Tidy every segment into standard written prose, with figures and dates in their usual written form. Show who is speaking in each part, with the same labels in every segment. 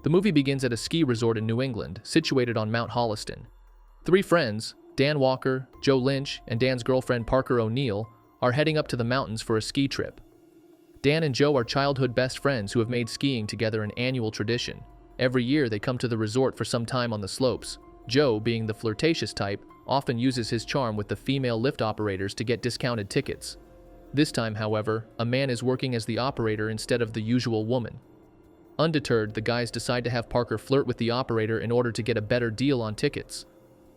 Speaker 1: The movie begins at a ski resort in New England, situated on Mount Holliston. Three friends, Dan Walker, Joe Lynch, and Dan's girlfriend Parker O'Neill, are heading up to the mountains for a ski trip. Dan and Joe are childhood best friends who have made skiing together an annual tradition. Every year they come to the resort for some time on the slopes. Joe, being the flirtatious type, often uses his charm with the female lift operators to get discounted tickets. This time, however, a man is working as the operator instead of the usual woman. Undeterred, the guys decide to have Parker flirt with the operator in order to get a better deal on tickets.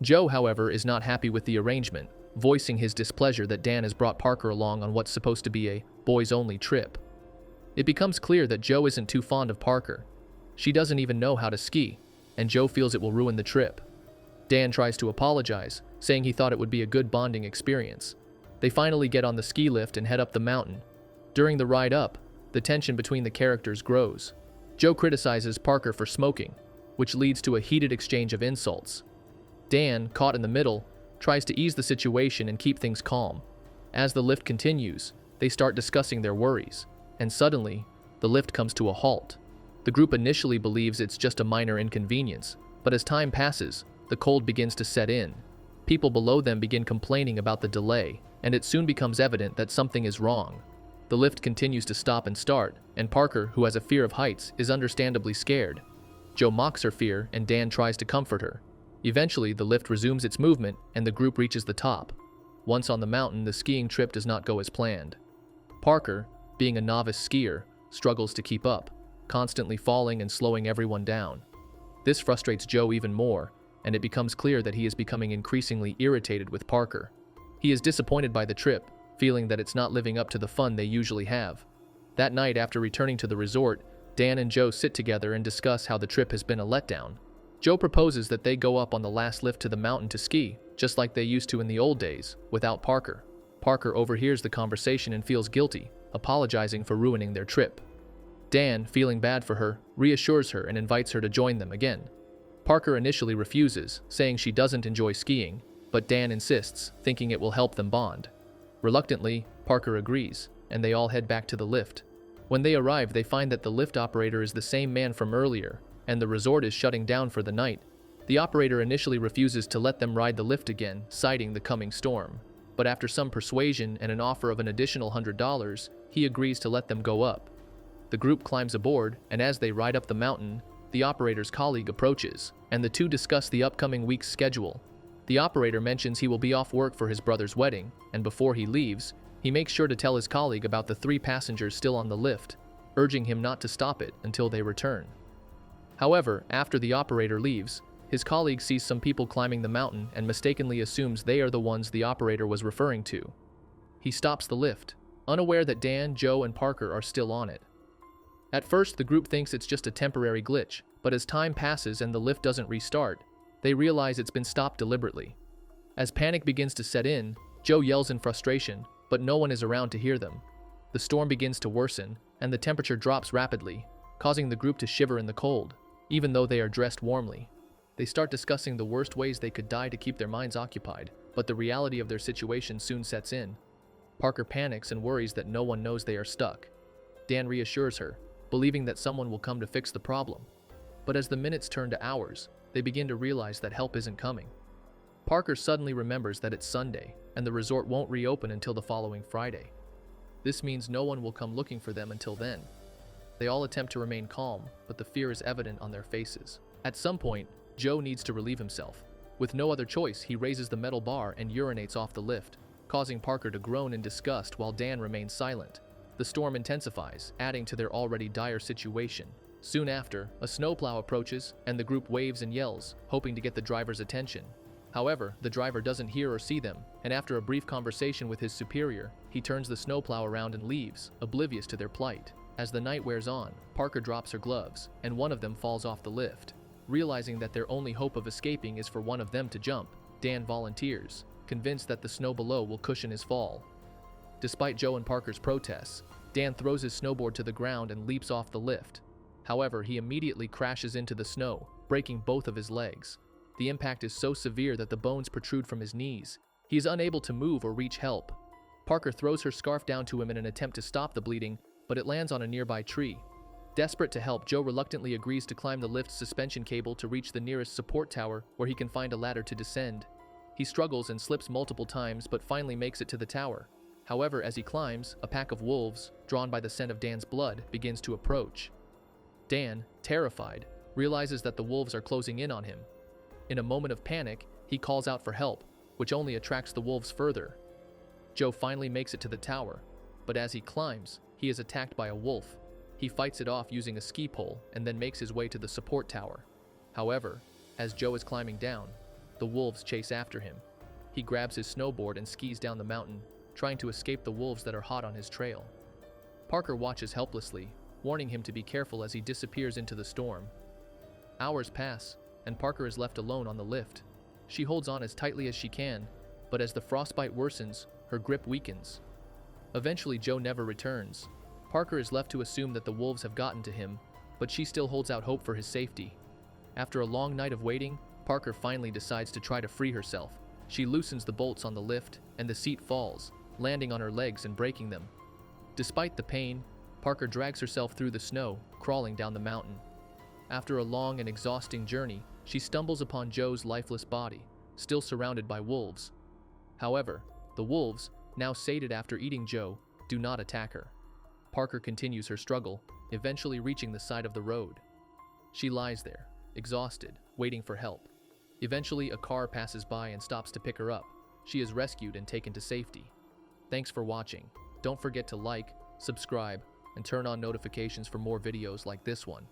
Speaker 1: Joe, however, is not happy with the arrangement, voicing his displeasure that Dan has brought Parker along on what's supposed to be a boys-only trip. It becomes clear that Joe isn't too fond of Parker. She doesn't even know how to ski, and Joe feels it will ruin the trip. Dan tries to apologize, saying he thought it would be a good bonding experience. They finally get on the ski lift and head up the mountain. During the ride up, the tension between the characters grows. Joe criticizes Parker for smoking, which leads to a heated exchange of insults. Dan, caught in the middle, tries to ease the situation and keep things calm. As the lift continues, they start discussing their worries, and suddenly, the lift comes to a halt. The group initially believes it's just a minor inconvenience, but as time passes, the cold begins to set in. People below them begin complaining about the delay, and it soon becomes evident that something is wrong. The lift continues to stop and start, and Parker, who has a fear of heights, is understandably scared. Joe mocks her fear, and Dan tries to comfort her. Eventually, the lift resumes its movement, and the group reaches the top. Once on the mountain, the skiing trip does not go as planned. Parker, being a novice skier, struggles to keep up, constantly falling and slowing everyone down. This frustrates Joe even more, and it becomes clear that he is becoming increasingly irritated with Parker. He is disappointed by the trip, feeling that it's not living up to the fun they usually have. That night, after returning to the resort, Dan and Joe sit together and discuss how the trip has been a letdown. Joe proposes that they go up on the last lift to the mountain to ski, just like they used to in the old days, without Parker. Parker overhears the conversation and feels guilty, apologizing for ruining their trip. Dan, feeling bad for her, reassures her and invites her to join them again. Parker initially refuses, saying she doesn't enjoy skiing, but Dan insists, thinking it will help them bond. Reluctantly, Parker agrees, and they all head back to the lift. When they arrive, they find that the lift operator is the same man from earlier, and the resort is shutting down for the night. The operator initially refuses to let them ride the lift again, citing the coming storm. But after some persuasion and an offer of an additional $100, he agrees to let them go up. The group climbs aboard, and as they ride up the mountain, the operator's colleague approaches, and the two discuss the upcoming week's schedule. The operator mentions he will be off work for his brother's wedding, and before he leaves, he makes sure to tell his colleague about the 3 passengers still on the lift, urging him not to stop it until they return. However, after the operator leaves, his colleague sees some people climbing the mountain and mistakenly assumes they are the ones the operator was referring to. He stops the lift, unaware that Dan, Joe, and Parker are still on it. At first, the group thinks it's just a temporary glitch, but as time passes and the lift doesn't restart, they realize it's been stopped deliberately. As panic begins to set in, Joe yells in frustration, but no one is around to hear them. The storm begins to worsen, and the temperature drops rapidly, causing the group to shiver in the cold, even though they are dressed warmly. They start discussing the worst ways they could die to keep their minds occupied, but the reality of their situation soon sets in. Parker panics and worries that no one knows they are stuck. Dan reassures her, believing that someone will come to fix the problem. But as the minutes turn to hours, they begin to realize that help isn't coming. Parker suddenly remembers that it's Sunday, and the resort won't reopen until the following Friday. This means no one will come looking for them until then. They all attempt to remain calm, but the fear is evident on their faces. At some point, Joe needs to relieve himself. With no other choice, he raises the metal bar and urinates off the lift, causing Parker to groan in disgust while Dan remains silent. The storm intensifies, adding to their already dire situation. Soon after, a snowplow approaches, and the group waves and yells, hoping to get the driver's attention. However, the driver doesn't hear or see them, and after a brief conversation with his superior, he turns the snowplow around and leaves, oblivious to their plight. As the night wears on, Parker drops her gloves, and one of them falls off the lift. Realizing that their only hope of escaping is for one of them to jump, Dan volunteers, convinced that the snow below will cushion his fall. Despite Joe and Parker's protests, Dan throws his snowboard to the ground and leaps off the lift. However, he immediately crashes into the snow, breaking both of his legs. The impact is so severe that the bones protrude from his knees. He is unable to move or reach help. Parker throws her scarf down to him in an attempt to stop the bleeding, but it lands on a nearby tree. Desperate to help, Joe reluctantly agrees to climb the lift's suspension cable to reach the nearest support tower where he can find a ladder to descend. He struggles and slips multiple times but finally makes it to the tower. However, as he climbs, a pack of wolves, drawn by the scent of Dan's blood, begins to approach. Dan, terrified, realizes that the wolves are closing in on him. In a moment of panic, he calls out for help, which only attracts the wolves further. Joe finally makes it to the tower, but as he climbs, he is attacked by a wolf. He fights it off using a ski pole and then makes his way to the support tower. However, as Joe is climbing down, the wolves chase after him. He grabs his snowboard and skis down the mountain, trying to escape the wolves that are hot on his trail. Parker watches helplessly, warning him to be careful as he disappears into the storm. Hours pass, and Parker is left alone on the lift. She holds on as tightly as she can, but as the frostbite worsens, her grip weakens. Eventually, Joe never returns. Parker is left to assume that the wolves have gotten to him, but she still holds out hope for his safety. After a long night of waiting, Parker finally decides to try to free herself. She loosens the bolts on the lift, and the seat falls, landing on her legs and breaking them. Despite the pain, Parker drags herself through the snow, crawling down the mountain. After a long and exhausting journey, she stumbles upon Joe's lifeless body, still surrounded by wolves. However, the wolves, now sated after eating Joe, do not attack her. Parker continues her struggle, eventually reaching the side of the road. She lies there, exhausted, waiting for help. Eventually, a car passes by and stops to pick her up. She is rescued and taken to safety. Thanks for watching. Don't forget to like, subscribe, and turn on notifications for more videos like this one.